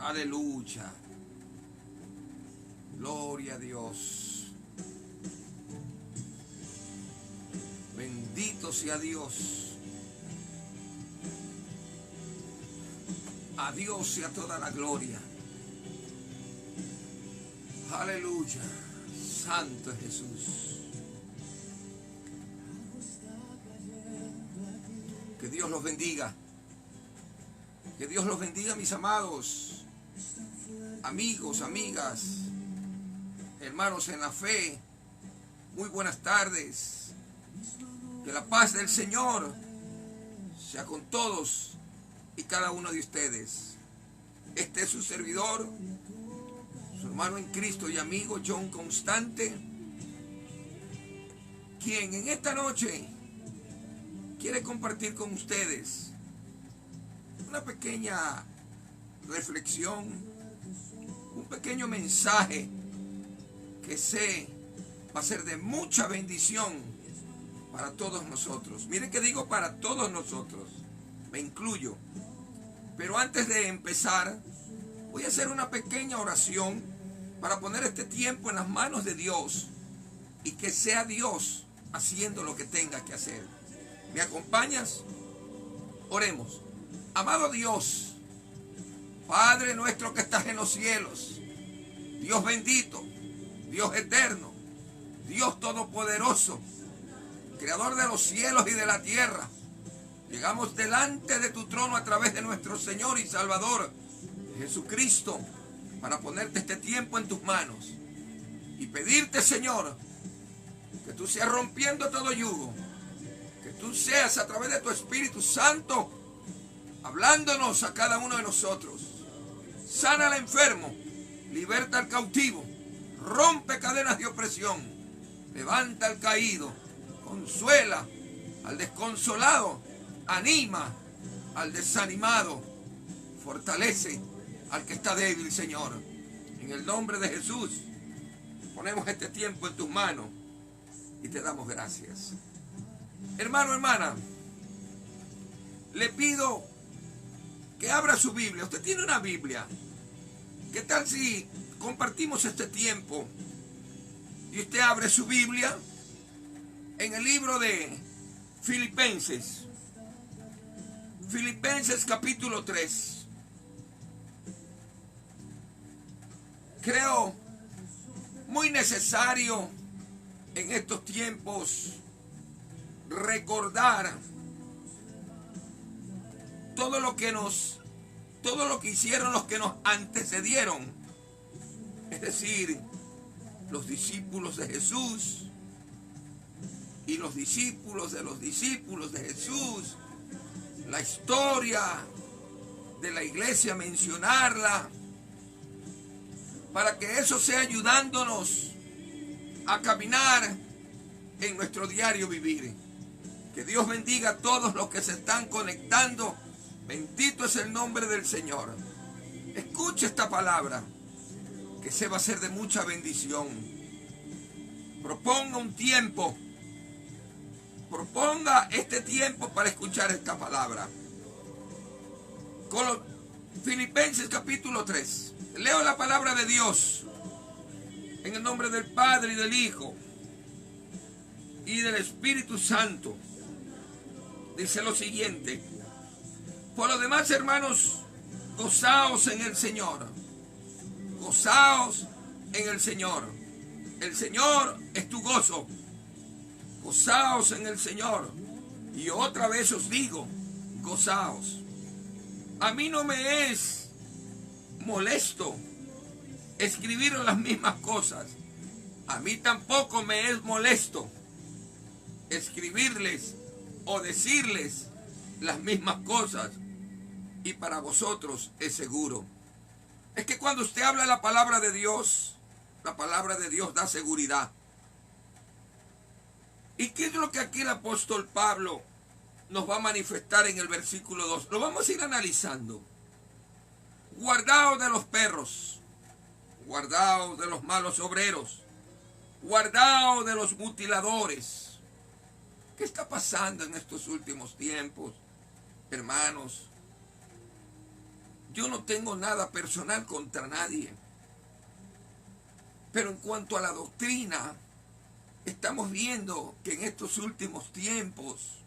Aleluya. Gloria a Dios. Bendito sea Dios. A Dios sea toda la gloria. Aleluya. Santo es Jesús. Que Dios los bendiga. Que Dios los bendiga, mis amados, amigos, amigas, hermanos en la fe. Muy buenas tardes. Que la paz del Señor sea con todos y cada uno de ustedes. Este es su servidor, su hermano en Cristo y amigo John Constante, quien en esta noche quiere compartir con ustedes una pequeña reflexión, un pequeño mensaje que sé va a ser de mucha bendición para todos nosotros. Miren que digo para todos nosotros, me incluyo. Pero antes de empezar, voy a hacer una pequeña oración para poner este tiempo en las manos de Dios y que sea Dios haciendo lo que tenga que hacer. ¿Me acompañas? Oremos. Amado Dios, Padre nuestro que estás en los cielos, Dios bendito, Dios eterno, Dios todopoderoso, Creador de los cielos y de la tierra, llegamos delante de tu trono a través de nuestro Señor y Salvador, Jesucristo, para ponerte este tiempo en tus manos y pedirte, Señor, que tú seas rompiendo todo yugo, que tú seas a través de tu Espíritu Santo hablándonos a cada uno de nosotros. Sana al enfermo, liberta al cautivo, rompe cadenas de opresión, levanta al caído, consuela al desconsolado, anima al desanimado, fortalece al que está débil, Señor. En el nombre de Jesús, ponemos este tiempo en tus manos y te damos gracias. Hermano, hermana, le pido que abra su Biblia. Usted tiene una Biblia. ¿Qué tal si compartimos este tiempo y usted abre su Biblia en el libro de Filipenses? Filipenses capítulo 3. Creo muy necesario en estos tiempos recordar todo lo que hicieron los que nos antecedieron, es decir, los discípulos de Jesús y los discípulos de Jesús, la historia de la iglesia, mencionarla, para que eso sea ayudándonos a caminar en nuestro diario vivir. Que Dios bendiga a todos los que se están conectando. Bendito es el nombre del Señor. Escuche esta palabra, que se va a ser de mucha bendición. Proponga un tiempo. Proponga este tiempo para escuchar esta palabra. Filipenses capítulo 3. Leo la palabra de Dios en el nombre del Padre y del Hijo y del Espíritu Santo. Dice lo siguiente: por lo demás, hermanos, gozaos en el Señor. Gozaos en el Señor. El Señor es tu gozo. Gozaos en el Señor. Y otra vez os digo, gozaos. A mí no me es molesto escribir las mismas cosas. A mí tampoco me es molesto escribirles o decirles las mismas cosas, y para vosotros es seguro. Es que cuando usted habla la palabra de Dios da seguridad. ¿Y qué es lo que aquí el apóstol Pablo nos va a manifestar en el versículo 2? Lo vamos a ir analizando. Guardaos de los perros, guardaos de los malos obreros, guardaos de los mutiladores. ¿Qué está pasando en estos últimos tiempos, hermanos? yo no tengo nada personal contra nadie. Pero en cuanto a la doctrina, estamos viendo que en estos últimos tiempos,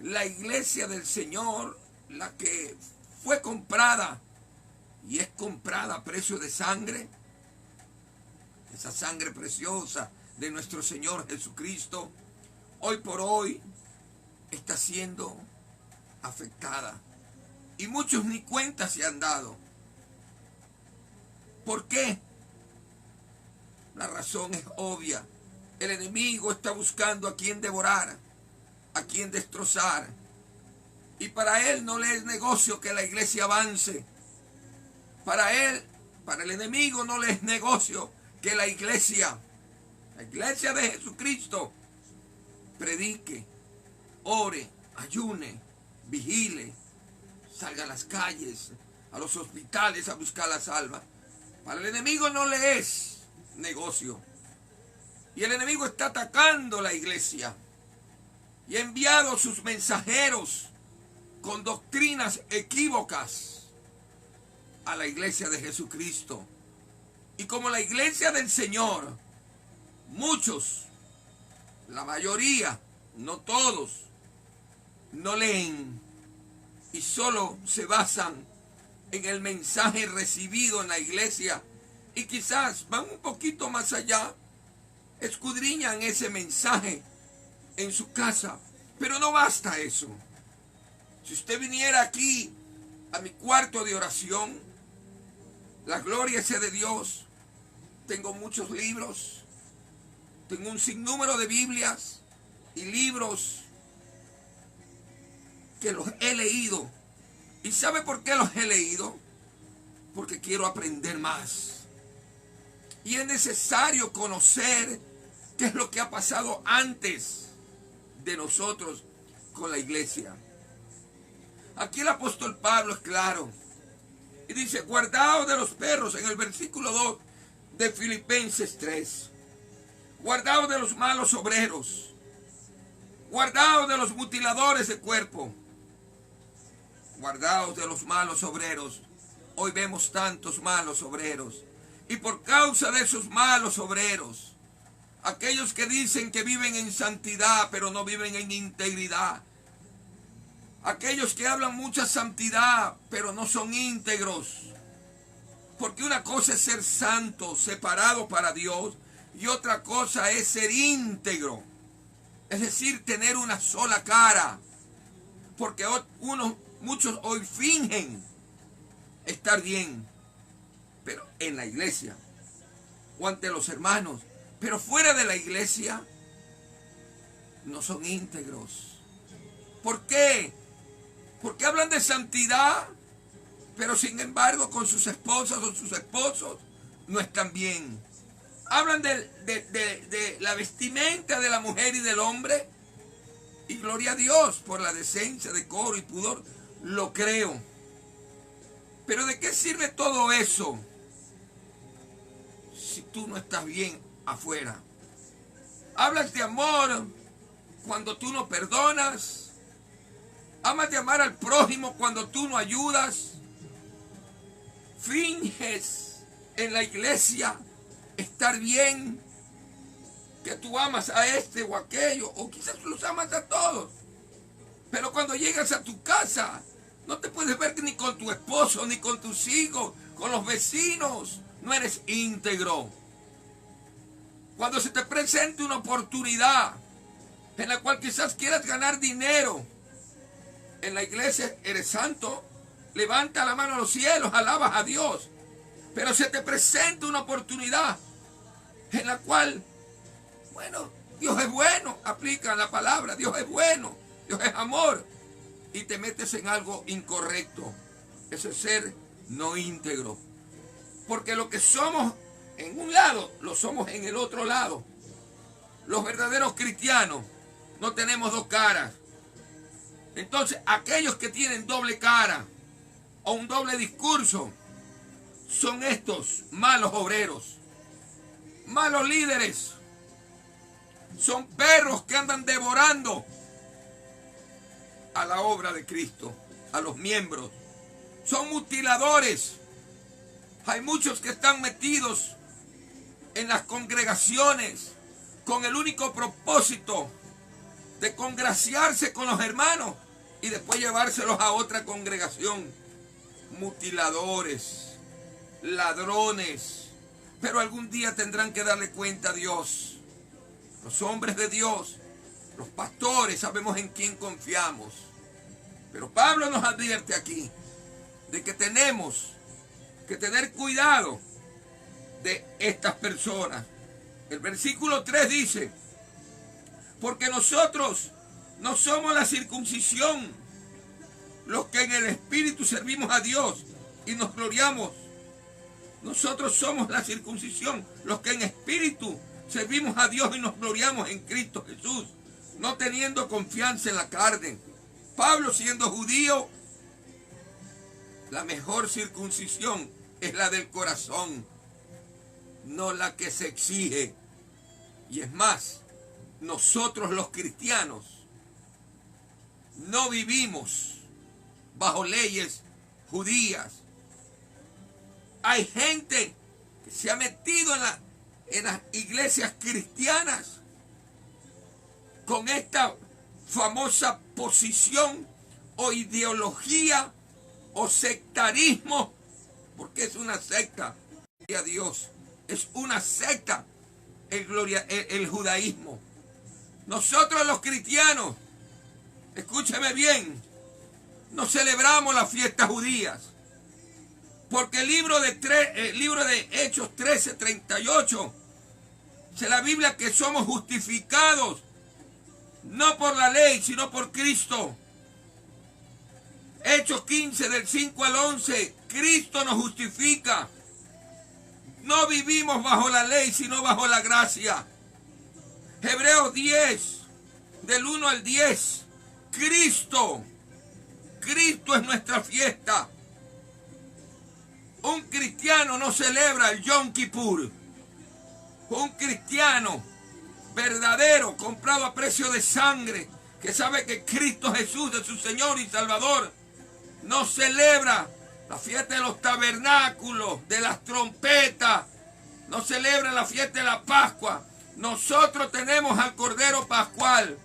la iglesia del Señor, la que fue comprada y es comprada a precio de sangre, esa sangre preciosa de nuestro Señor Jesucristo, hoy por hoy está siendo afectada. Y muchos ni cuenta se han dado. ¿Por qué? La razón es obvia. El enemigo está buscando a quien devorar, a quien destrozar. Y para él no le es negocio que la iglesia avance. Para el enemigo no le es negocio que la iglesia de Jesucristo, predique, ore, ayune, vigile, salga a las calles, a los hospitales a buscar las almas. Para el enemigo no le es negocio. Y el enemigo está atacando la iglesia y ha enviado sus mensajeros con doctrinas equívocas a la iglesia de Jesucristo. Y como la iglesia del Señor, muchos, la mayoría, no todos, no leen y solo se basan en el mensaje recibido en la iglesia y quizás van un poquito más allá, escudriñan ese mensaje en su casa, pero no basta eso. Si usted viniera aquí a mi cuarto de oración, la gloria sea de Dios. Tengo muchos libros, tengo un sinnúmero de Biblias y libros que los he leído. ¿Y sabe por qué los he leído? Porque quiero aprender más. Y es necesario conocer qué es lo que ha pasado antes de nosotros con la iglesia. Aquí el apóstol Pablo es claro. Y dice, guardaos de los perros, en el versículo 2 de Filipenses 3. Guardaos de los malos obreros. Guardaos de los mutiladores de cuerpo. Guardaos de los malos obreros. Hoy vemos tantos malos obreros. Y por causa de esos malos obreros, aquellos que dicen que viven en santidad, pero no viven en integridad. Aquellos que hablan mucha santidad, pero no son íntegros. Porque una cosa es ser santo, separado para Dios, y otra cosa es ser íntegro. Es decir, tener una sola cara. Porque muchos hoy fingen estar bien, pero en la iglesia o ante los hermanos, pero fuera de la iglesia no son íntegros. ¿Por qué? Porque hablan de santidad, pero sin embargo con sus esposas o sus esposos no están bien. Hablan de la vestimenta de la mujer y del hombre, y gloria a Dios por la decencia, decoro y pudor, lo creo. Pero ¿de qué sirve todo eso si tú no estás bien afuera? Hablas de amor cuando tú no perdonas. Amas de amar al prójimo cuando tú no ayudas. Finges en la iglesia estar bien, que tú amas a este o aquello, o quizás los amas a todos. Pero cuando llegas a tu casa, no te puedes ver ni con tu esposo, ni con tus hijos, con los vecinos. No eres íntegro. Cuando se te presente una oportunidad en la cual quizás quieras ganar dinero, en la iglesia eres santo, levanta la mano a los cielos, alabas a Dios. Pero se te presenta una oportunidad en la cual, bueno, Dios es bueno, aplica la palabra, Dios es bueno, Dios es amor, y te metes en algo incorrecto. Eso es ser no íntegro. Porque lo que somos en un lado, lo somos en el otro lado. Los verdaderos cristianos no tenemos dos caras. Entonces, aquellos que tienen doble cara o un doble discurso son estos malos obreros, malos líderes. Son perros que andan devorando a la obra de Cristo, a los miembros. son mutiladores. Hay muchos que están metidos en las congregaciones con el único propósito de congraciarse con los hermanos y después llevárselos a otra congregación. Mutiladores, ladrones, pero algún día tendrán que darle cuenta a Dios. Los hombres de Dios, los pastores, sabemos en quién confiamos. Pero Pablo nos advierte aquí de que tenemos que tener cuidado de estas personas. El versículo 3 dice: porque nosotros no somos la circuncisión, los que en el Espíritu servimos a Dios y nos gloriamos. Nosotros somos la circuncisión, los que en Espíritu servimos a Dios y nos gloriamos en Cristo Jesús, no teniendo confianza en la carne. Pablo, siendo judío, la mejor circuncisión es la del corazón, no la que se exige. Y es más, nosotros los cristianos no vivimos bajo leyes judías. Hay gente que se ha metido en las iglesias cristianas con esta famosa posición o ideología o sectarismo, porque es una secta. Gloria a Dios, es una secta el judaísmo. Nosotros los cristianos, escúcheme bien, no celebramos las fiestas judías, porque el libro de Hechos 13:38 dice la Biblia que somos justificados no por la ley, sino por Cristo. Hechos 15 del 5 al 11, Cristo nos justifica. No vivimos bajo la ley, sino bajo la gracia. Hebreos 10 del 1 al 10, Cristo es nuestra fiesta. Un cristiano no celebra el Yom Kippur. Un cristiano verdadero, comprado a precio de sangre, que sabe que Cristo Jesús es su Señor y Salvador, no celebra la fiesta de los tabernáculos, de las trompetas, no celebra la fiesta de la Pascua. Nosotros tenemos al Cordero Pascual.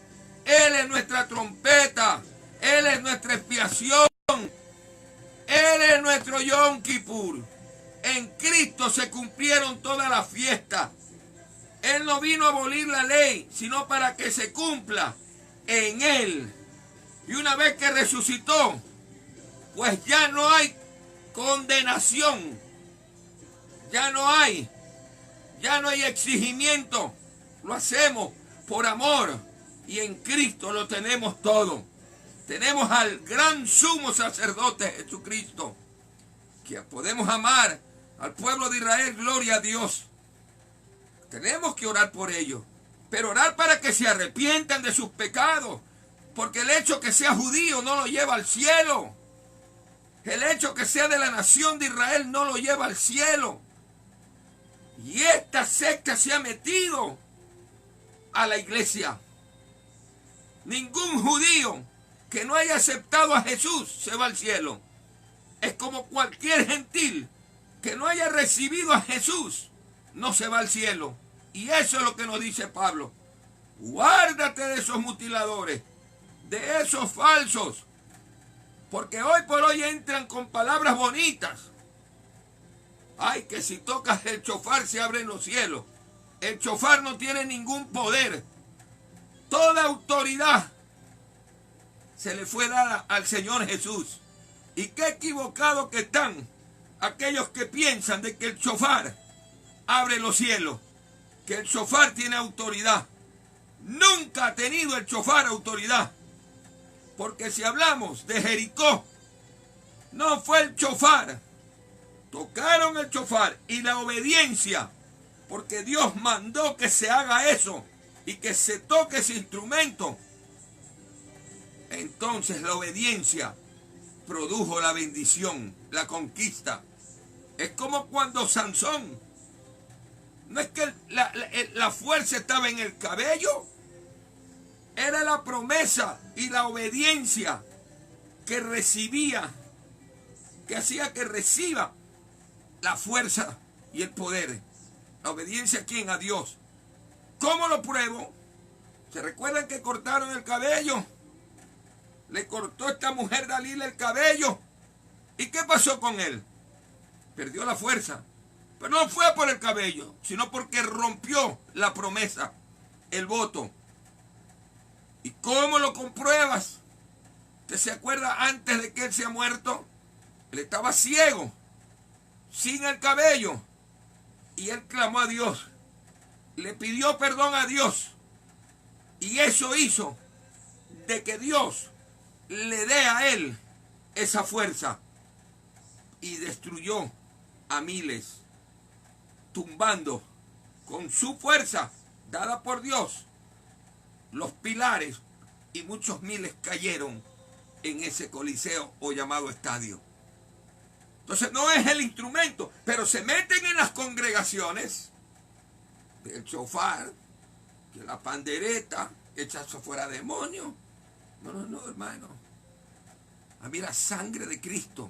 Él es nuestra trompeta, Él es nuestra expiación, Él es nuestro Yom Kippur. En Cristo se cumplieron todas las fiestas. Él no vino a abolir la ley, sino para que se cumpla en Él. Y una vez que resucitó, pues ya no hay condenación, ya no hay exigimiento. Lo hacemos por amor y en Cristo lo tenemos todo. Tenemos al gran sumo sacerdote Jesucristo, que podemos amar al pueblo de Israel. Gloria a Dios. Tenemos que orar por ellos, pero orar para que se arrepientan de sus pecados, porque el hecho que sea judío no lo lleva al cielo. El hecho que sea de la nación de Israel no lo lleva al cielo. Y esta secta se ha metido a la iglesia. Ningún judío que no haya aceptado a Jesús se va al cielo. Es como cualquier gentil que no haya recibido a Jesús no se va al cielo. Y eso es lo que nos dice Pablo. Guárdate de esos mutiladores, de esos falsos, porque hoy por hoy entran con palabras bonitas. Ay, que si tocas el shofar se abren los cielos. El shofar no tiene ningún poder. Toda autoridad se le fue dada al Señor Jesús. Y qué equivocados que están aquellos que piensan de que el shofar abre los cielos, que el shofar tiene autoridad. Nunca ha tenido el shofar autoridad. Porque si hablamos de Jericó, no fue el shofar. Tocaron el shofar y la obediencia, porque Dios mandó que se haga eso y que se toque ese instrumento. Entonces la obediencia produjo la bendición, la conquista. Es como cuando Sansón, no es que la fuerza estaba en el cabello, era la promesa y la obediencia que recibía que hacía que reciba la fuerza y el poder. La obediencia ¿a quién? A Dios. ¿Cómo lo pruebo? ¿Se recuerdan que cortaron el cabello? Le cortó esta mujer Dalila el cabello. ¿Y qué pasó con él? Perdió la fuerza. Pero no fue por el cabello, sino porque rompió la promesa, el voto. ¿Y cómo lo compruebas? ¿Usted se acuerda antes de que él se ha muerto? Él estaba ciego, sin el cabello. Y él clamó a Dios. Le pidió perdón a Dios. Y eso hizo de que Dios le dé a él esa fuerza. Y destruyó a miles, tumbando con su fuerza dada por Dios los pilares, y muchos miles cayeron en ese coliseo o llamado estadio. Entonces no es el instrumento, pero se meten en las congregaciones del shofar, que la pandereta, echas fuera demonios. No, hermano. A mí la sangre de Cristo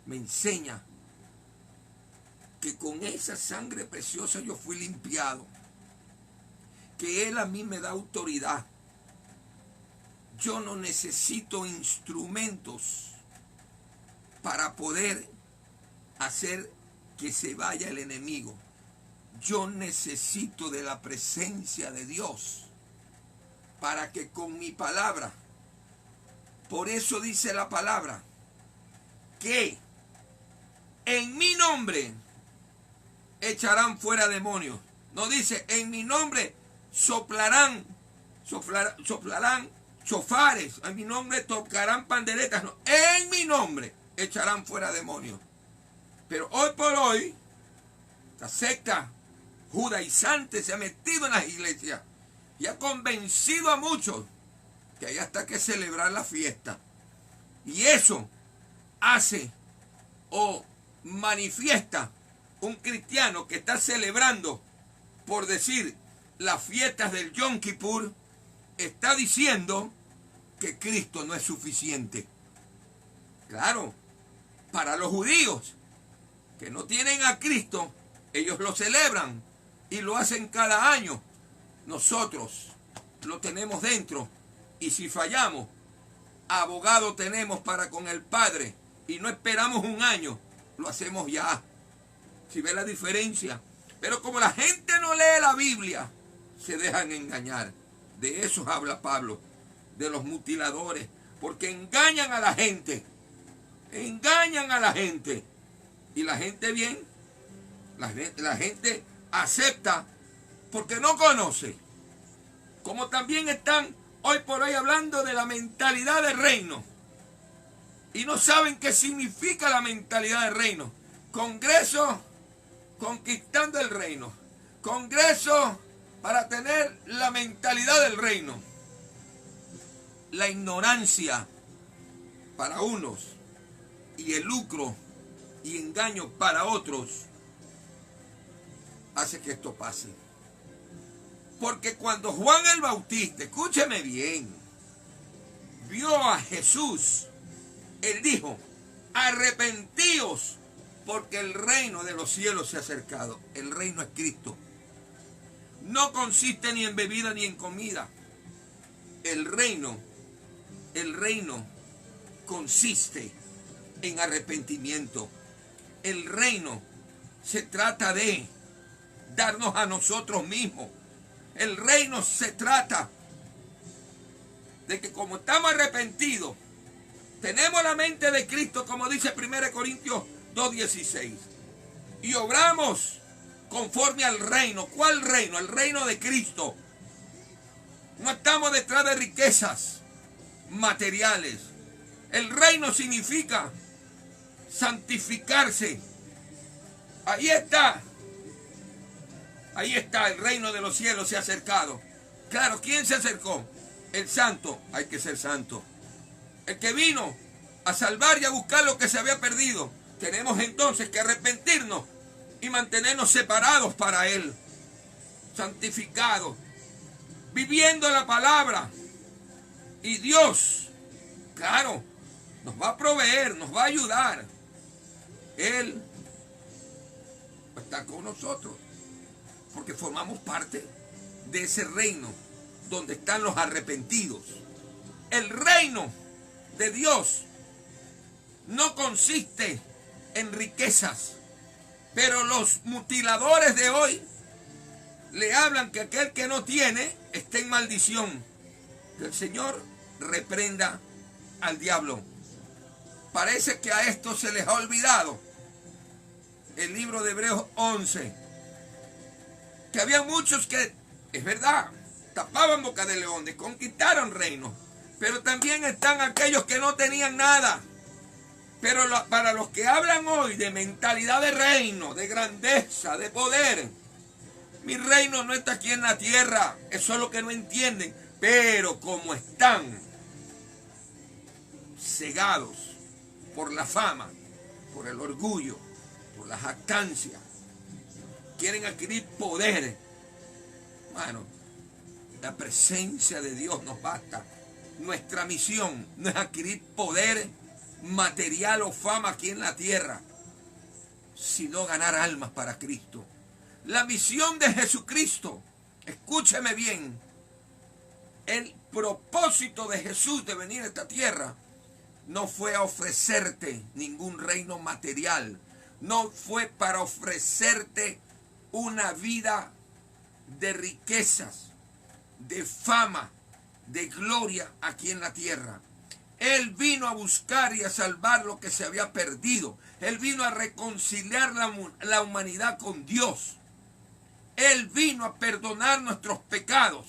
me enseña que con esa sangre preciosa yo fui limpiado, que Él a mí me da autoridad. Yo no necesito instrumentos para poder hacer que se vaya el enemigo. Yo necesito de la presencia de Dios para que con mi palabra, por eso dice la palabra, que en mi nombre echarán fuera demonios. No dice, en mi nombre soplarán chofares, en mi nombre tocarán panderetas. No, en mi nombre echarán fuera demonios. Pero hoy por hoy, la secta judaizante se ha metido en las iglesias y ha convencido a muchos que hay hasta que celebrar la fiesta. Y eso hace o manifiesta un cristiano que está celebrando, por decir, las fiestas del Yom Kippur, está diciendo que Cristo no es suficiente. Claro, para los judíos que no tienen a Cristo, ellos lo celebran y lo hacen cada año. Nosotros lo tenemos dentro, y si fallamos, abogado tenemos para con el Padre, y no esperamos un año, lo hacemos ya. Si ve la diferencia. Pero como la gente no lee la Biblia, se dejan engañar. De eso habla Pablo, de los mutiladores, porque engañan a la gente. Engañan a la gente. Y la gente bien, la gente acepta porque no conoce. Como también están hoy por hoy hablando de la mentalidad del reino. Y no saben qué significa la mentalidad del reino. Congreso conquistando el reino. Congreso para tener la mentalidad del reino. La ignorancia para unos y el lucro y engaño para otros hace que esto pase. Porque cuando Juan el Bautista, escúcheme bien, vio a Jesús, él dijo, arrepentíos porque el reino de los cielos se ha acercado. El reino es Cristo. No consiste ni en bebida ni en comida. El reino consiste en arrepentimiento. El reino se trata de darnos a nosotros mismos. El reino se trata de que como estamos arrepentidos, tenemos la mente de Cristo, como dice 1 Corintios 2:16, y obramos conforme al reino. ¿Cuál reino? El reino de Cristo. No estamos detrás de riquezas materiales. El reino significa santificarse. Ahí está, el reino de los cielos se ha acercado. Claro, ¿quién se acercó? El santo. Hay que ser santo. El que vino a salvar y a buscar lo que se había perdido. Tenemos entonces que arrepentirnos y mantenernos separados para Él, santificados, viviendo la palabra. Y Dios, claro, nos va a proveer, nos va a ayudar. Él está con nosotros, porque formamos parte de ese reino donde están los arrepentidos. El reino de Dios no consiste en riquezas, pero los mutiladores de hoy le hablan que aquel que no tiene está en maldición. Que el Señor reprenda al diablo. Parece que a esto se les ha olvidado el libro de Hebreos 11, que había muchos que, es verdad, tapaban boca de leones, conquistaron reinos, pero también están aquellos que no tenían nada. Pero para los que hablan hoy de mentalidad de reino, de grandeza, de poder, mi reino no está aquí en la tierra. Eso es lo que no entienden. Pero como están cegados por la fama, por el orgullo, por la jactancia, quieren adquirir poder. Bueno, la presencia de Dios nos basta. Nuestra misión no es adquirir poder material o fama aquí en la tierra, sino ganar almas para Cristo. La misión de Jesucristo, escúcheme bien, el propósito de Jesús de venir a esta tierra no fue a ofrecerte ningún reino material, no fue para ofrecerte una vida de riquezas, de fama, de gloria aquí en la tierra. Él vino a buscar y a salvar lo que se había perdido. Él vino a reconciliar la humanidad con Dios. Él vino a perdonar nuestros pecados.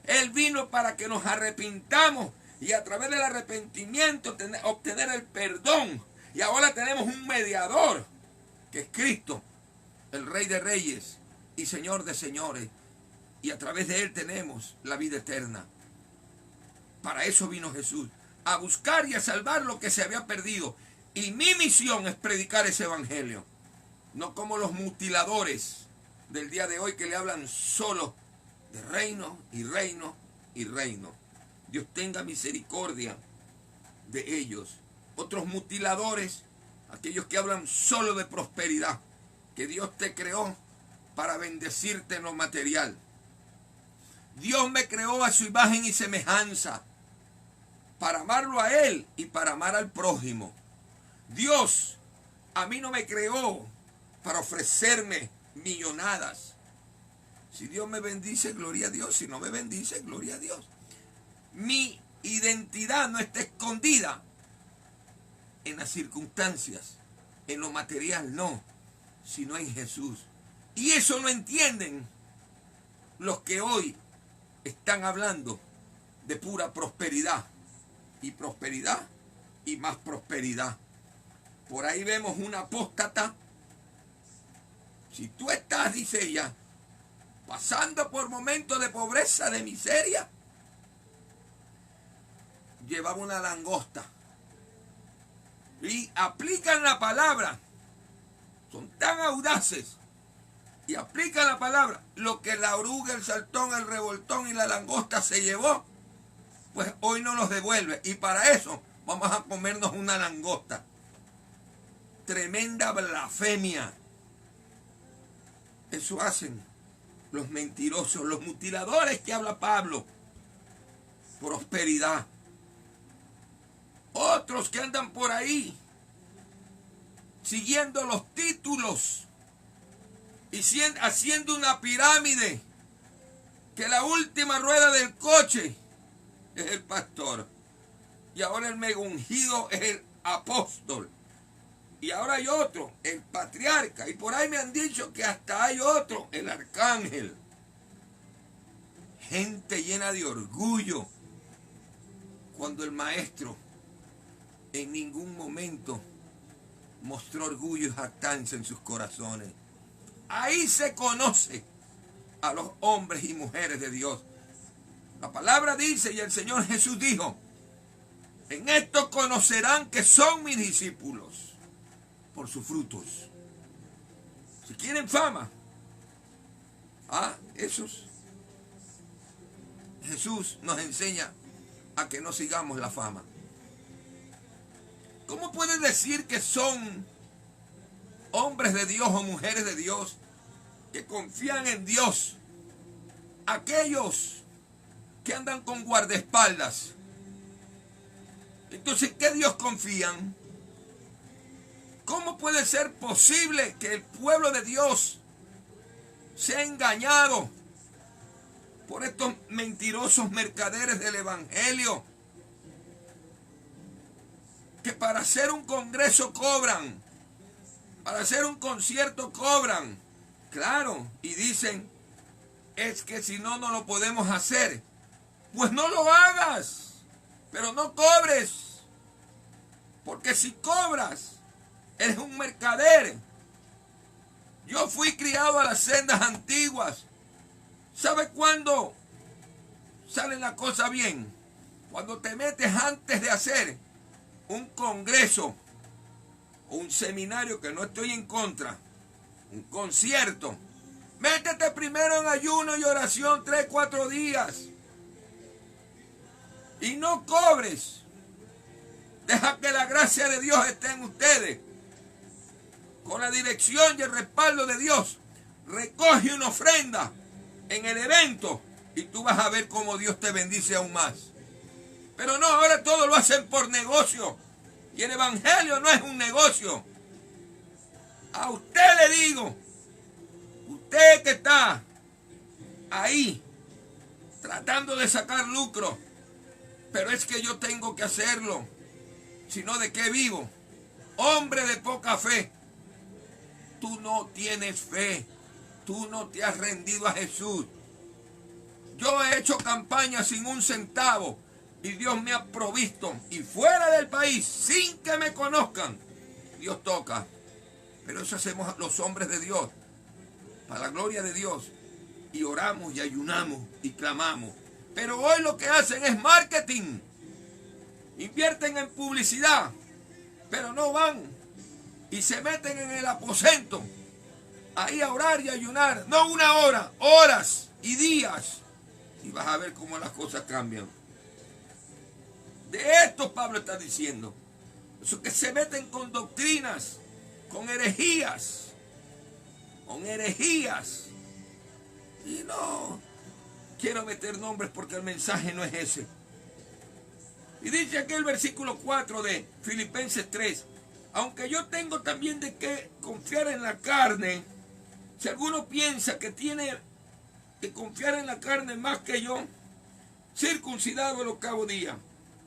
Él vino para que nos arrepintamos y a través del arrepentimiento obtener el perdón. Y ahora tenemos un mediador, que es Cristo, el Rey de Reyes y Señor de Señores. Y a través de Él tenemos la vida eterna. Para eso vino Jesús, a buscar y a salvar lo que se había perdido. Y mi misión es predicar ese evangelio. No como los mutiladores del día de hoy que le hablan solo de reino y reino y reino. Dios tenga misericordia de ellos. Otros mutiladores, aquellos que hablan solo de prosperidad, que Dios te creó para bendecirte en lo material. Dios me creó a su imagen y semejanza, para amarlo a Él y para amar al prójimo. Dios a mí no me creó para ofrecerme millonadas. Si Dios me bendice, gloria a Dios. Si no me bendice, gloria a Dios. Mi identidad no está escondida en las circunstancias, en lo material, no, sino en Jesús. Y eso lo entienden los que hoy están hablando de pura prosperidad. Y prosperidad y más prosperidad. Por ahí vemos una apóstata. Si tú estás, dice ella, pasando por momentos de pobreza, de miseria, llevaba una langosta. Y aplican la palabra. Son tan audaces. Y aplican la palabra. Lo que la oruga, el saltón, el revoltón y la langosta se llevó, pues hoy no los devuelve. Y para eso vamos a comernos una langosta. Tremenda blasfemia. Eso hacen los mentirosos, los mutiladores que habla Pablo. Prosperidad. Otros que andan por ahí siguiendo los títulos y haciendo una pirámide, que la última rueda del coche es el pastor, y ahora el mega ungido es el apóstol, y ahora hay otro, el patriarca, y por ahí me han dicho que hasta hay otro, el arcángel. Gente llena de orgullo, cuando el maestro en ningún momento mostró orgullo y jactancia en sus corazones. Ahí se conoce a los hombres y mujeres de Dios. La palabra dice, y el Señor Jesús dijo, en esto conocerán que son mis discípulos, por sus frutos. Si quieren fama, esos, Jesús nos enseña a que no sigamos la fama. ¿Cómo puede decir que son hombres de Dios o mujeres de Dios que confían en Dios? Aquellos que andan con guardaespaldas. Entonces, ¿qué Dios confían? ¿Cómo puede ser posible que el pueblo de Dios sea engañado por estos mentirosos mercaderes del evangelio? Que para hacer un congreso cobran, para hacer un concierto cobran. Claro, y dicen, es que si no, no lo podemos hacer. Pues no lo hagas, pero no cobres. Porque si cobras, eres un mercader. Yo fui criado a las sendas antiguas. ¿Sabe cuándo sale la cosa bien? Cuando te metes antes de hacer un congreso, un seminario, que no estoy en contra, un concierto. Métete primero en ayuno y oración 3, 4 días. Y no cobres. Deja que la gracia de Dios esté en ustedes. Con la dirección y el respaldo de Dios, recoge una ofrenda en el evento y tú vas a ver cómo Dios te bendice aún más. Pero no, ahora todo lo hacen por negocio. Y el evangelio no es un negocio. A usted le digo, usted que está ahí tratando de sacar lucro, pero es que yo tengo que hacerlo, si no, ¿de qué vivo? Hombre de poca fe, tú no tienes fe, tú no te has rendido a Jesús. Yo he hecho campaña sin un centavo y Dios me ha provisto, y fuera del país, sin que me conozcan, Dios toca. Pero eso hacemos los hombres de Dios, para la gloria de Dios, y oramos y ayunamos y clamamos. Pero hoy lo que hacen es marketing, invierten en publicidad, pero no van y se meten en el aposento ahí a orar y ayunar, no una hora, horas y días, y vas a ver cómo las cosas cambian. De esto Pablo está diciendo, esos que se meten con doctrinas, con herejías, y no quiero meter nombres porque el mensaje no es ese. Y dice aquí el versículo 4 de Filipenses 3, aunque yo tengo también de qué confiar en la carne, si alguno piensa que tiene que confiar en la carne más que yo, circuncidado el 8º día,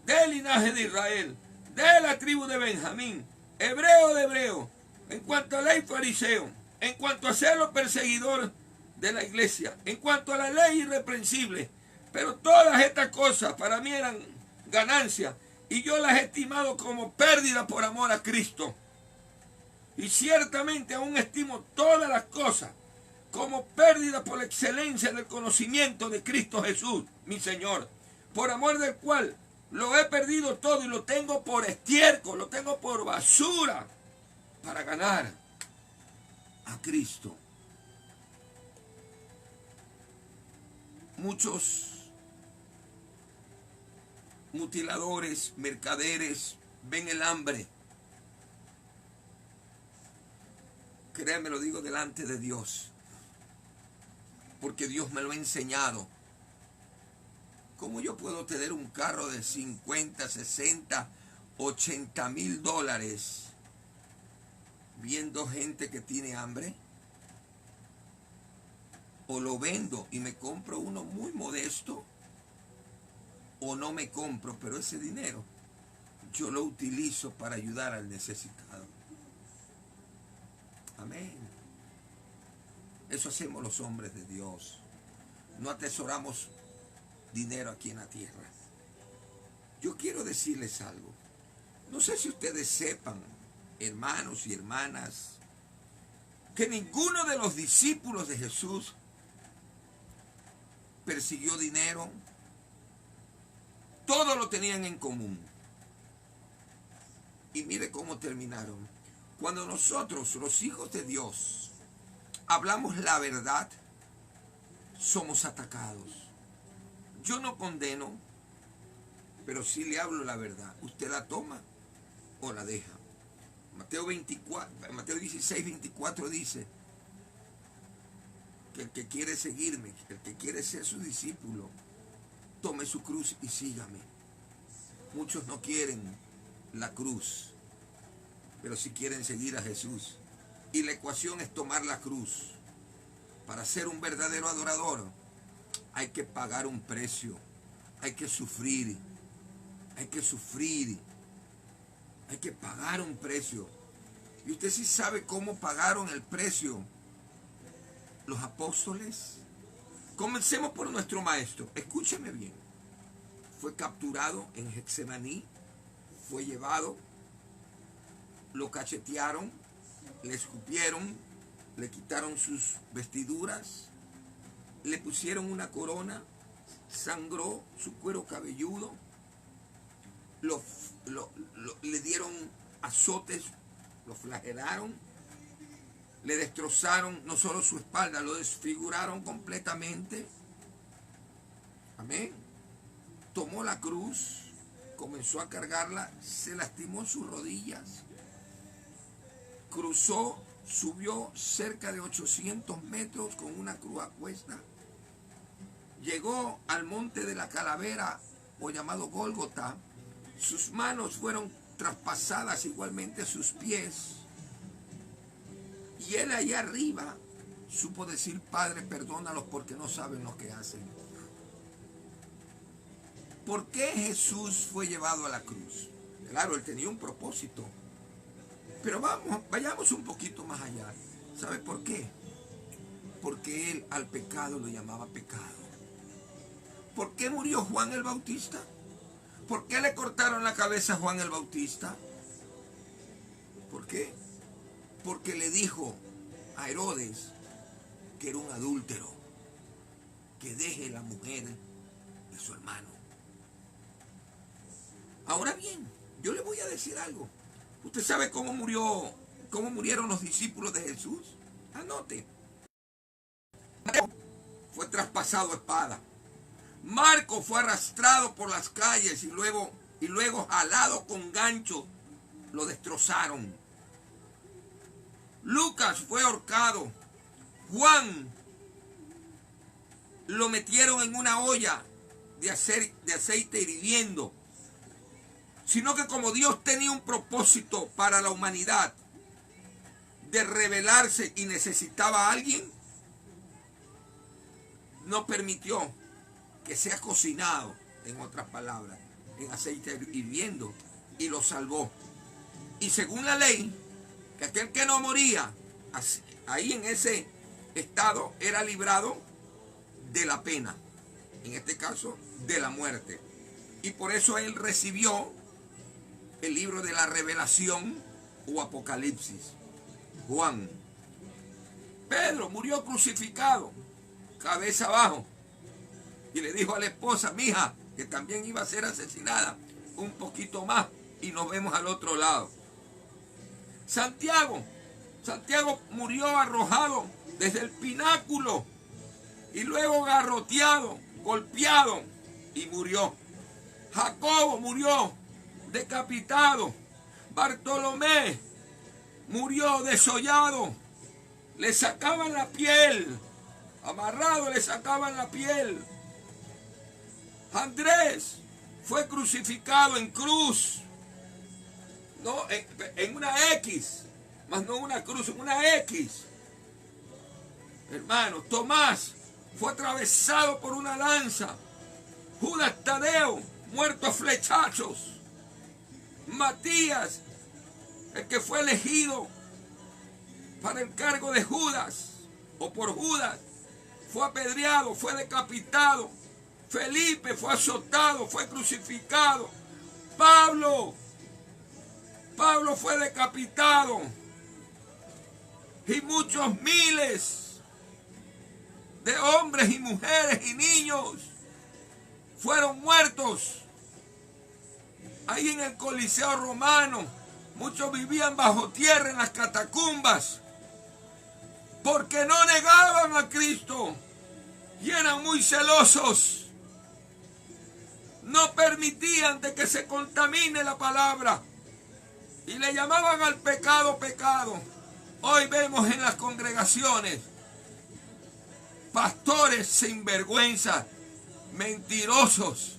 del linaje de Israel, de la tribu de Benjamín, hebreo de hebreo, en cuanto a ley fariseo, en cuanto a celo perseguidor de la iglesia, en cuanto a la ley irreprensible. Pero todas estas cosas para mí eran ganancia y yo las he estimado como pérdida por amor a Cristo. Y ciertamente aún estimo todas las cosas como pérdida por la excelencia del conocimiento de Cristo Jesús, mi Señor, por amor del cual lo he perdido todo y lo tengo por estiércol, lo tengo por basura, para ganar a Cristo. Muchos mutiladores, mercaderes, ven el hambre. Créanme, lo digo delante de Dios, porque Dios me lo ha enseñado. ¿Cómo yo puedo tener un carro de 50, 60, 80 mil dólares viendo gente que tiene hambre? O lo vendo y me compro uno muy modesto, o no me compro, pero ese dinero yo lo utilizo para ayudar al necesitado. Amén. Eso hacemos los hombres de Dios. No atesoramos dinero aquí en la tierra. Yo quiero decirles algo. No sé si ustedes sepan, hermanos y hermanas, que ninguno de los discípulos de Jesús persiguió dinero. Todos lo tenían en común. Y mire cómo terminaron. Cuando nosotros, los hijos de Dios, hablamos la verdad, somos atacados. Yo no condeno, pero sí le hablo la verdad. ¿Usted la toma o la deja. Mateo 16, 24 dice que el que quiere seguirme, el que quiere ser su discípulo, tome su cruz y sígame. Muchos no quieren la cruz, pero sí quieren seguir a Jesús. Y la ecuación es tomar la cruz. Para ser un verdadero adorador hay que pagar un precio, hay que sufrir, hay que pagar un precio. Y usted sí sabe cómo pagaron el precio los apóstoles. Comencemos por nuestro maestro. Escúcheme bien. Fue capturado en Getsemaní, fue llevado, lo cachetearon, le escupieron, le quitaron sus vestiduras, le pusieron una corona, sangró su cuero cabelludo, le dieron azotes, lo flagelaron, le destrozaron no solo su espalda, lo desfiguraron completamente. Amén. Tomó la cruz, comenzó a cargarla, se lastimó sus rodillas, cruzó, subió cerca de 800 metros con una cruz a cuesta, llegó al monte de la calavera, o llamado Gólgota. Sus manos fueron traspasadas, igualmente sus pies, y él allá arriba supo decir: Padre, perdónalos porque no saben lo que hacen. ¿Por qué Jesús fue llevado a la cruz? Claro, él tenía un propósito, pero vayamos un poquito más allá. ¿Sabe por qué? Porque él al pecado lo llamaba pecado. ¿Por qué murió Juan el Bautista? ¿Por qué le cortaron la cabeza a Juan el Bautista? ¿Por qué? Porque le dijo a Herodes que era un adúltero, que deje la mujer de su hermano. Ahora bien, yo le voy a decir algo. ¿Usted sabe cómo murieron los discípulos de Jesús? Anote. Fue traspasado a espada. Marco fue arrastrado por las calles y luego jalado con ganchos, lo destrozaron. Lucas fue ahorcado. Juan lo metieron en una olla de aceite hirviendo. Sino que como Dios tenía un propósito para la humanidad de revelarse y necesitaba a alguien, no permitió que sea cocinado, en otras palabras, en aceite hirviendo, y lo salvó. Y según la ley, que aquel que no moría ahí en ese estado era librado de la pena, en este caso de la muerte. Y por eso él recibió el libro de la Revelación o Apocalipsis. Juan. Pedro murió crucificado, cabeza abajo, y le dijo a la esposa: mija, que también iba a ser asesinada, un poquito más y nos vemos al otro lado. Santiago murió arrojado desde el pináculo y luego garroteado, golpeado, y murió. Jacobo murió decapitado. Bartolomé murió desollado. Le sacaban la piel, amarrado le sacaban la piel. Andrés fue crucificado en cruz, no en una X, más no una cruz, en una X. Hermano, Tomás fue atravesado por una lanza. Judas Tadeo, muerto a flechazos. Matías, el que fue elegido para el cargo de Judas, o por Judas, fue apedreado, fue decapitado. Felipe fue azotado, fue crucificado. Pablo fue decapitado. Y muchos miles de hombres y mujeres y niños fueron muertos ahí en el Coliseo Romano. Muchos vivían bajo tierra en las catacumbas porque no negaban a Cristo y eran muy celosos. No permitían de que se contamine la palabra. y le llamaban al pecado pecado. Hoy vemos en las congregaciones pastores sinvergüenza, mentirosos,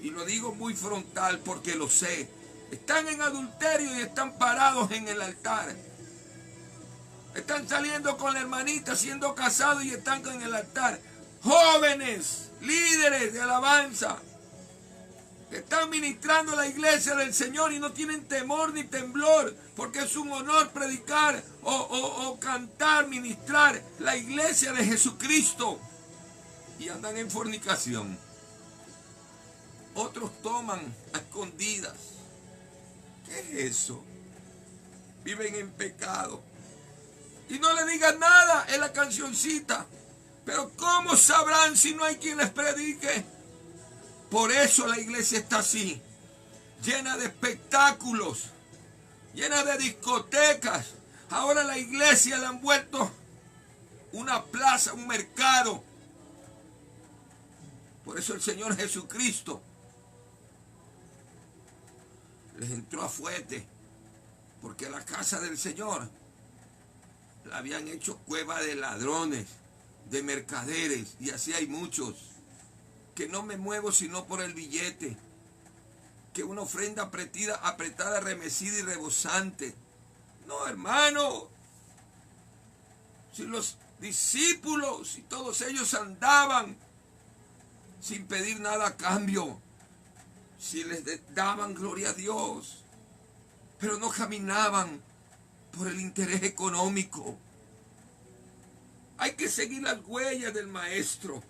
y lo digo muy frontal porque lo sé, están en adulterio y están parados en el altar. Están saliendo con la hermanita, siendo casados y están en el altar. Jóvenes, líderes de alabanza, que están ministrando la iglesia del Señor y no tienen temor ni temblor, porque es un honor predicar o cantar, ministrar la iglesia de Jesucristo. Y andan en fornicación. Otros toman a escondidas. ¿Qué es eso? Viven en pecado. Y no le digan nada en la cancioncita. Pero ¿cómo sabrán si no hay quien les predique? Por eso la iglesia está así, llena de espectáculos, llena de discotecas. Ahora la iglesia la han vuelto una plaza, un mercado. Por eso el Señor Jesucristo les entró a fuete, porque la casa del Señor la habían hecho cueva de ladrones, de mercaderes, y así hay muchos, que no me muevo sino por el billete, que una ofrenda apretada, remecida y rebosante. No, hermano, si los discípulos y todos ellos andaban sin pedir nada a cambio, si les daban gloria a Dios, pero no caminaban por el interés económico. Hay que seguir las huellas del Maestro.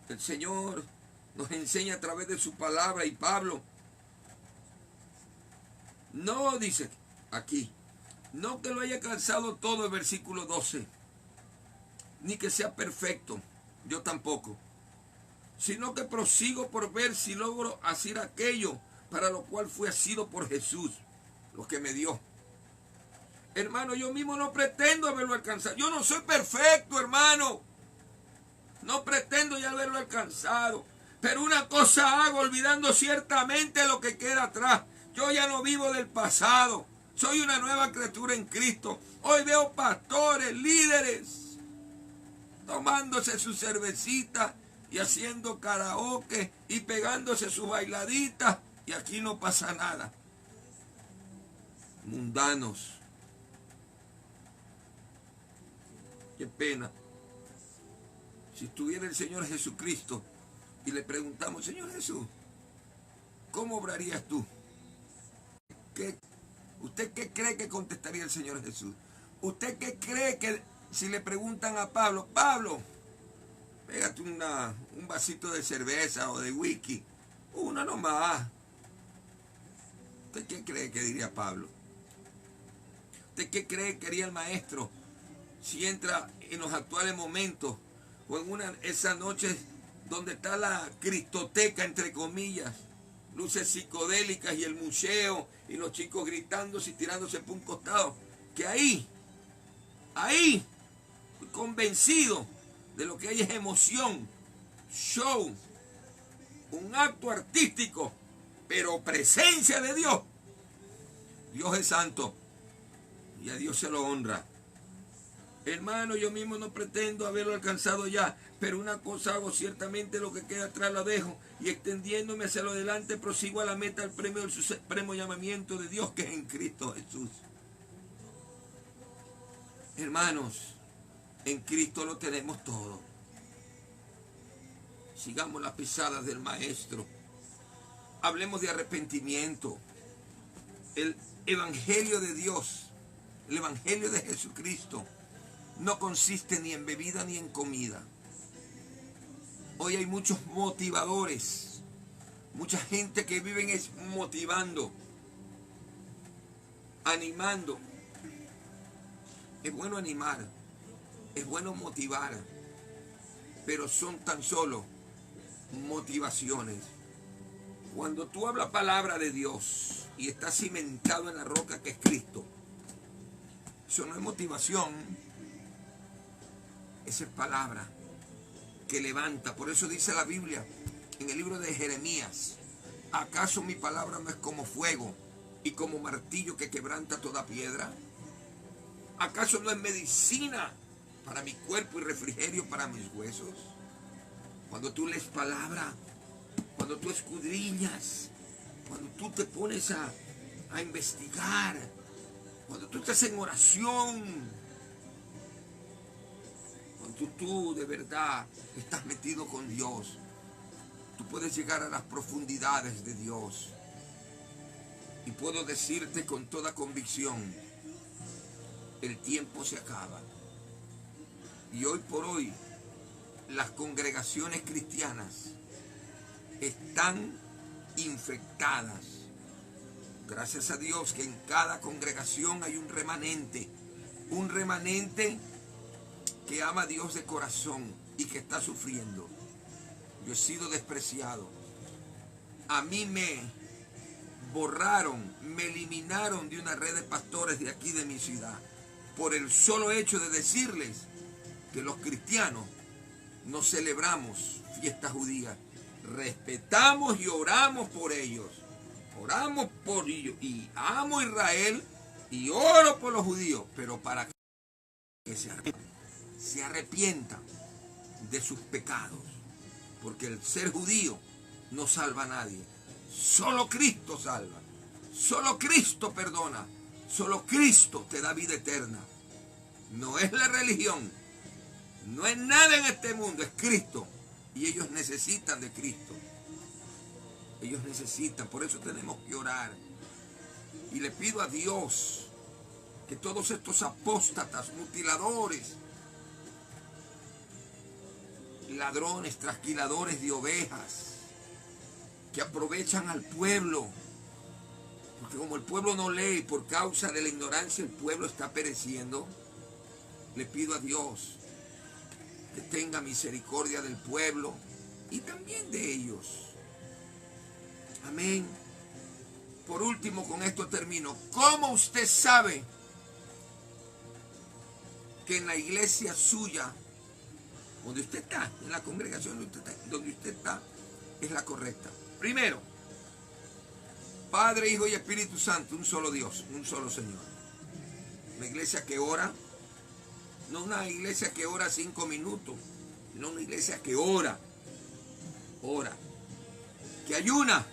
El Señor nos enseña a través de su palabra, y Pablo no dice aquí, no que lo haya alcanzado todo el versículo 12, ni que sea perfecto, yo tampoco, sino que prosigo por ver si logro hacer aquello para lo cual fui asido por Jesús, lo que me dio. Hermano, yo mismo no pretendo haberlo alcanzado. Yo no soy perfecto, hermano. No pretendo ya haberlo alcanzado. Pero una cosa hago, olvidando ciertamente lo que queda atrás. Yo ya no vivo del pasado. Soy una nueva criatura en Cristo. Hoy veo pastores, líderes, tomándose su cervecita y haciendo karaoke y pegándose sus bailaditas. Y aquí no pasa nada. Mundanos. Qué pena. Si estuviera el Señor Jesucristo y le preguntamos, Señor Jesús, ¿cómo obrarías tú? ¿Usted qué cree que contestaría el Señor Jesús? ¿Usted qué cree que si le preguntan a Pablo, Pablo, pégate un vasito de cerveza o de whisky, una nomás? ¿Usted qué cree que diría Pablo? ¿Usted qué cree que haría el Maestro si entra en los actuales momentos o en esas noches donde está la cristoteca, entre comillas, luces psicodélicas y el museo y los chicos gritándose y tirándose por un costado? Que ahí, estoy convencido de lo que hay es emoción, show, un acto artístico, pero presencia de Dios. Dios es santo y a Dios se lo honra. Hermano, yo mismo no pretendo haberlo alcanzado ya, pero una cosa hago, ciertamente lo que queda atrás lo dejo, y extendiéndome hacia lo delante prosigo a la meta, al premio del supremo llamamiento de Dios que es en Cristo Jesús. Hermanos, en Cristo lo tenemos todo. Sigamos las pisadas del Maestro. Hablemos de arrepentimiento. El Evangelio de Dios, el Evangelio de Jesucristo, no consiste ni en bebida ni en comida. Hoy hay muchos motivadores, mucha gente que viven es motivando, animando. Es bueno animar, es bueno motivar, pero son tan solo motivaciones. Cuando tú hablas palabra de Dios y estás cimentado en la roca que es Cristo, eso no es motivación. Esa es palabra que levanta. Por eso dice la Biblia en el libro de Jeremías, ¿Acaso mi palabra no es como fuego y como martillo que quebranta toda piedra? ¿Acaso no es medicina para mi cuerpo y refrigerio para mis huesos? Cuando tú lees palabra, cuando tú escudriñas, cuando tú te pones a investigar, cuando tú estás en oración, cuando tú de verdad estás metido con Dios, tú puedes llegar a las profundidades de Dios. Y puedo decirte con toda convicción, el tiempo se acaba. Y hoy por hoy, las congregaciones cristianas están infectadas. Gracias a Dios que en cada congregación hay un remanente que ama a Dios de corazón y que está sufriendo. Yo he sido despreciado. A mí me borraron, me eliminaron de una red de pastores de aquí de mi ciudad por el solo hecho de decirles que los cristianos no celebramos fiestas judías. Respetamos y oramos por ellos. Oramos por ellos y amo a Israel y oro por los judíos, pero para que se arrepientan de sus pecados, porque el ser judío no salva a nadie. Solo Cristo salva, solo Cristo perdona, solo Cristo te da vida eterna. No es la religión, no es nada en este mundo, es Cristo. Y ellos necesitan de Cristo. Ellos necesitan, por eso tenemos que orar. Y le pido a Dios que todos estos apóstatas, mutiladores, ladrones, trasquiladores de ovejas, que aprovechan al pueblo, porque como el pueblo no lee, por causa de la ignorancia el pueblo está pereciendo, le pido a Dios que tenga misericordia del pueblo y también de ellos. Amén. Por último, con esto termino. ¿Cómo usted sabe que en la iglesia suya, donde usted está, en la congregación donde usted está, es la correcta? Primero, Padre, Hijo y Espíritu Santo, un solo Dios, un solo Señor. Una iglesia que ora, no una iglesia que ora 5 minutos, sino una iglesia que ora, que ayuna,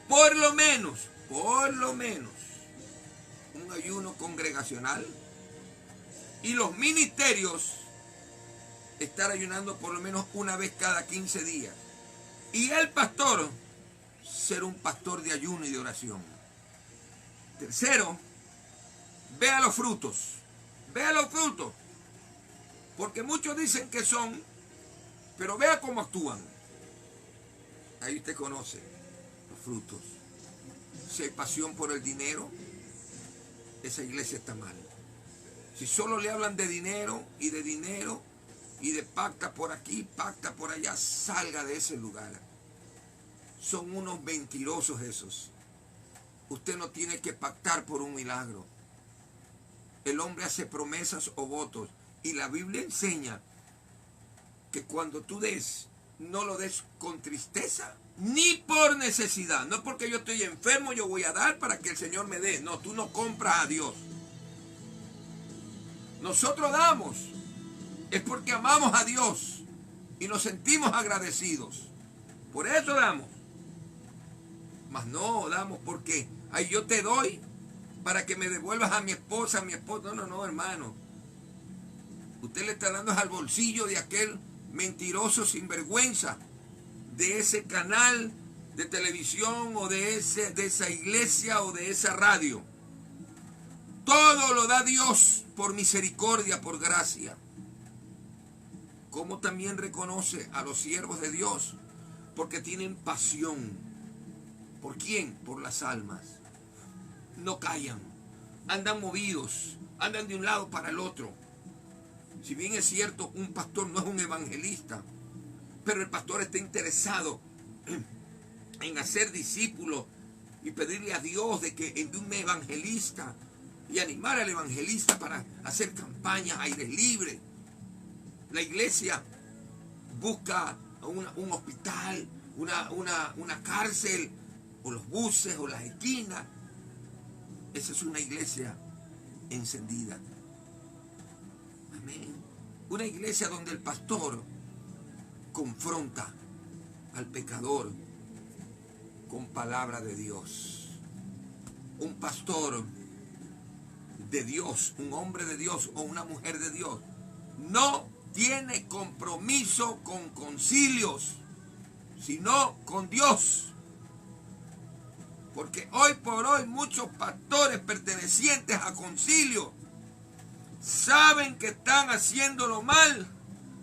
por lo menos, un ayuno congregacional, y los ministerios estar ayunando por lo menos una vez cada 15 días. Y el pastor ser un pastor de ayuno y de oración. Tercero, vea los frutos. Vea los frutos. Porque muchos dicen que son, pero vea cómo actúan. Ahí usted conoce los frutos. Si hay pasión por el dinero, esa iglesia está mal. Si solo le hablan de dinero y de pacta por aquí, pacta por allá, salga de ese lugar. Son unos mentirosos esos. Usted no tiene que pactar por un milagro. El hombre hace promesas o votos. Y la Biblia enseña que cuando tú des, no lo des con tristeza ni por necesidad. No porque yo estoy enfermo, yo voy a dar para que el Señor me dé. No, tú no compras a Dios. Nosotros damos. Es porque amamos a Dios y nos sentimos agradecidos. Por eso damos. Mas no damos porque ay, yo te doy para que me devuelvas a mi esposa, No, hermano. Usted le está dando al bolsillo de aquel mentiroso sinvergüenza, de ese canal de televisión o de esa iglesia o de esa radio. Todo lo da Dios por misericordia, por gracia. Como también reconoce a los siervos de Dios, porque tienen pasión. ¿Por quién? Por las almas. No callan, andan movidos, andan de un lado para el otro. Si bien es cierto, un pastor no es un evangelista, pero el pastor está interesado en hacer discípulos y pedirle a Dios de que envíe un evangelista y animar al evangelista para hacer campañas, aire libre. La iglesia busca un hospital, una cárcel, o los buses, o las esquinas. Esa es una iglesia encendida. Amén. Una iglesia donde el pastor confronta al pecador con palabra de Dios. Un pastor de Dios, un hombre de Dios o una mujer de Dios, no tiene compromiso con concilios, sino con Dios. Porque hoy por hoy muchos pastores pertenecientes a concilios saben que están haciéndolo mal.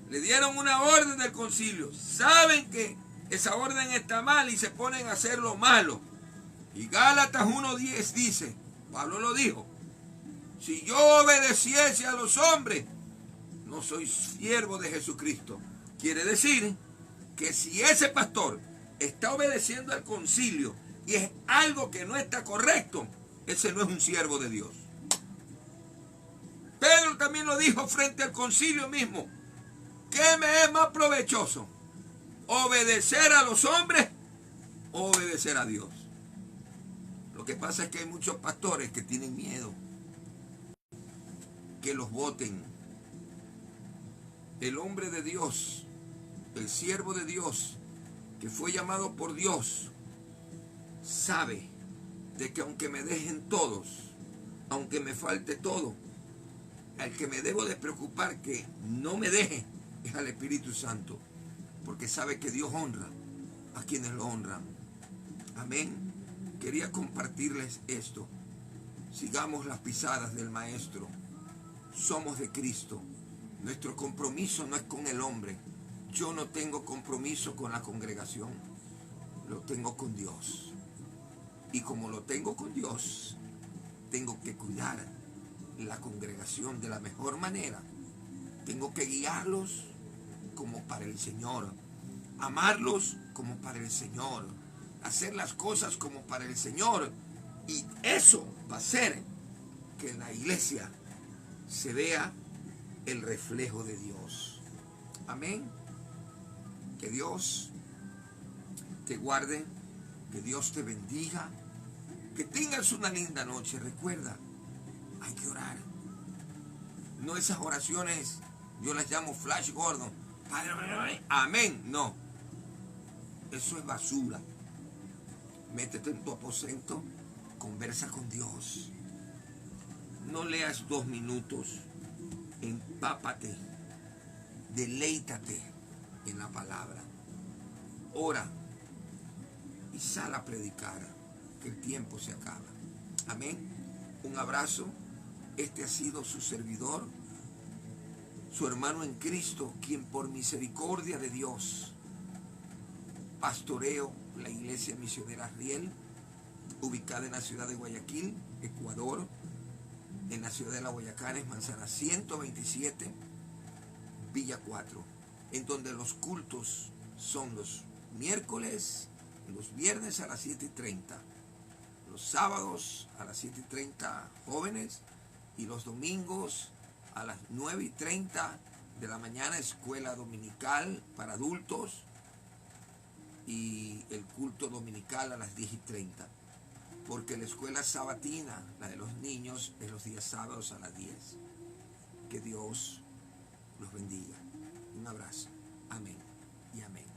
Le dieron una orden del concilio. Saben que esa orden está mal y se ponen a hacer lo malo. Y Gálatas 1:10 dice, Pablo lo dijo, si yo obedeciese a los hombres, no soy siervo de Jesucristo. Quiere decir que si ese pastor está obedeciendo al concilio y es algo que no está correcto, ese no es un siervo de Dios. Pedro también lo dijo frente al concilio mismo. ¿Qué me es más provechoso? ¿Obedecer a los hombres o obedecer a Dios? Lo que pasa es que hay muchos pastores que tienen miedo que los voten. El hombre de Dios, el siervo de Dios, que fue llamado por Dios, sabe de que aunque me dejen todos, aunque me falte todo, al que me debo de preocupar que no me deje es al Espíritu Santo, porque sabe que Dios honra a quienes lo honran. Amén. Quería compartirles esto. Sigamos las pisadas del Maestro. Somos de Cristo. Nuestro compromiso no es con el hombre. Yo no tengo compromiso con la congregación. Lo tengo con Dios. Y como lo tengo con Dios, tengo que cuidar la congregación de la mejor manera. Tengo que guiarlos como para el Señor. Amarlos como para el Señor. Hacer las cosas como para el Señor. Y eso va a hacer que en la iglesia se vea el reflejo de Dios. Amén. Que Dios te guarde, que Dios te bendiga, que tengas una linda noche. Recuerda, hay que orar. No esas oraciones, yo las llamo Flash Gordon. Amén. No. Eso es basura. Métete en tu aposento, conversa con Dios. No leas 2 minutos. Empápate. Deleítate en la palabra. Ora y sal a predicar, que el tiempo se acaba. Amén. Un abrazo. Este ha sido su servidor, su hermano en Cristo, quien por misericordia de Dios pastoreo la iglesia misionera Riel, ubicada en la ciudad de Guayaquil, Ecuador, en la ciudad de La Guayacanes, Manzana 127, Villa 4, en donde los cultos son los miércoles, los viernes a las 7:30, los sábados a las 7:30 jóvenes, y los domingos a las 9:30 de la mañana, escuela dominical para adultos, y el culto dominical a las 10:30, porque la escuela sabatina, la de los niños, es los días sábados a las 10. Que Dios los bendiga. Un abrazo. Amén y amén.